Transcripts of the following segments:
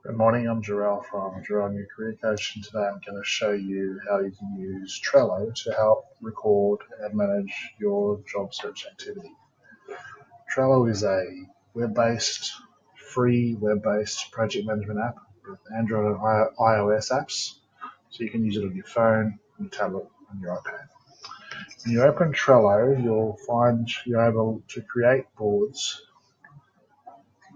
Good morning, I'm Jarrell from Jarrell New Career Coach, and today I'm going to show you how you can use Trello to help record and manage your job search activity. Trello is a web-based, free web-based project management app with Android and iOS apps, so you can use it on your phone, on your tablet, and your iPad. When you open Trello, you'll find you're able to create boards,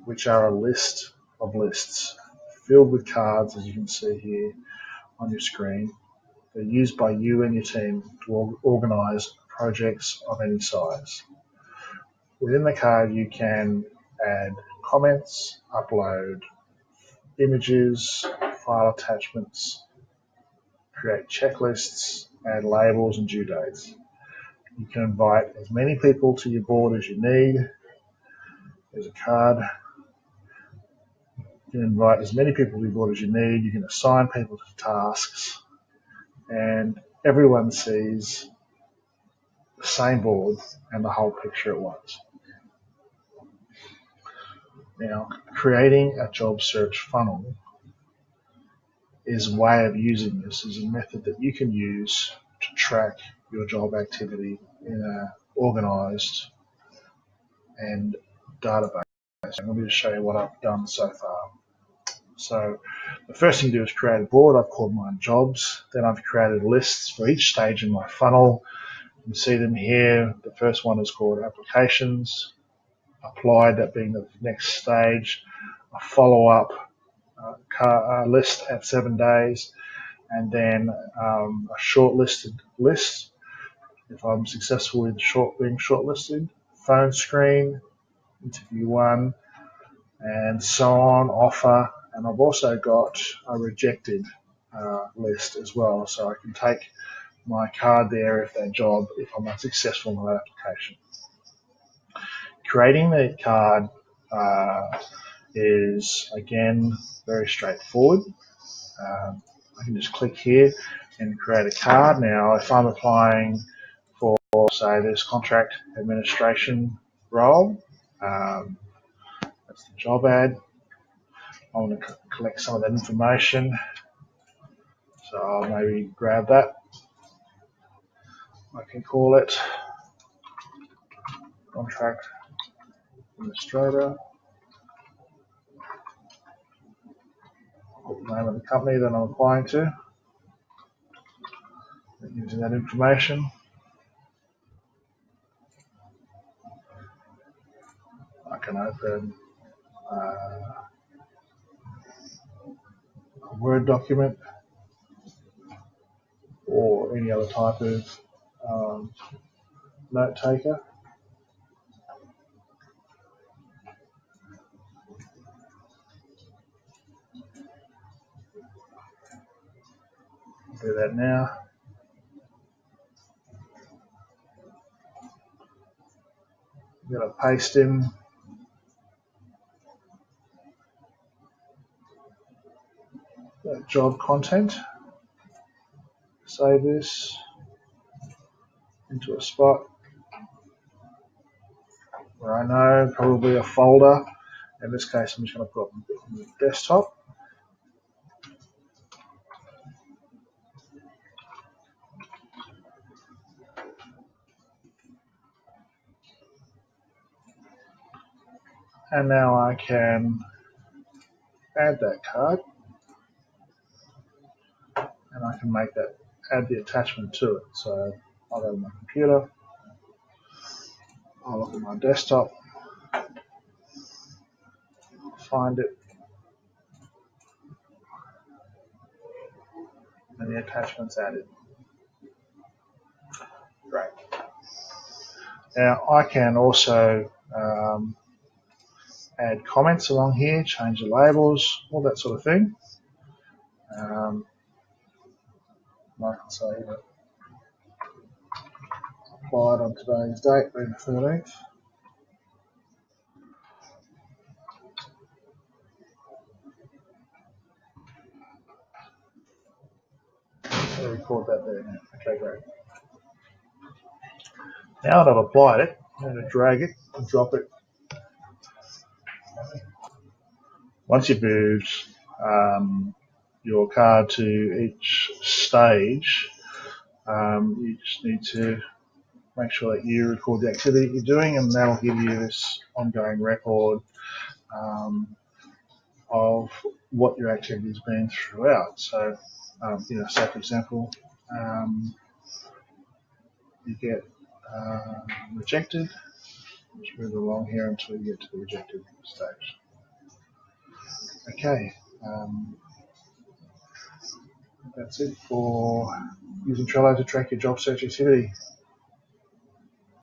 which are a list of lists filled with cards, as you can see here on your screen. They're used by you and your team to organise projects of any size. Within the card, you can add comments, upload images, file attachments, create checklists, add labels and due dates. You can invite as many people to your board as you need. There's a card. You can invite as many people to your board as you need. You can assign people to tasks, and everyone sees the same board and the whole picture at once. Now, creating a job search funnel is a way of using this as a method that you can use to track your job activity in an organized and database. I'm going to show you what I've done so far. So the first thing to do is create a board. I've called mine jobs. Then I've created lists for each stage in my funnel. You can see them here. The first one is called applications, applied, that being the next stage, a follow-up list at 7 days, and then a shortlisted list if I'm successful in being shortlisted, phone screen, interview one, and so on, offer. And I've also got a rejected list as well, so I can take my card there if I'm unsuccessful in that application. Creating the card is, again, very straightforward. I can just click here and create a card. Now, if I'm applying for, say, this contract administration role, that's the job ad. I want to collect some of that information, so I'll maybe grab that. I can call it contract administrator. Put the name of the company that I'm applying to, using that information. I can open a Word document or any other type of note taker. I'll do that now. I'm going to paste in that job content. Save this into a spot where I know, probably a folder. In this case, I'm just going to put it on the desktop. And now I can add that card, and I can add the attachment to it. So I'll go to my computer, I'll look at my desktop, find it, and the attachment's added. Great. Now I can also add comments along here, change the labels, all that sort of thing. I can say that applied on today's date, being the 13th. I'll record that there now. Okay, great. Now that I've applied it, I'm going to drag it and drop it. Once you've moved your card to each stage, you just need to make sure that you record the activity you're doing, and that'll give you this ongoing record of what your activity has been throughout. So, say for example, you get rejected. Just move along here until you get to the rejected stage. Okay, that's it for using Trello to track your job search activity.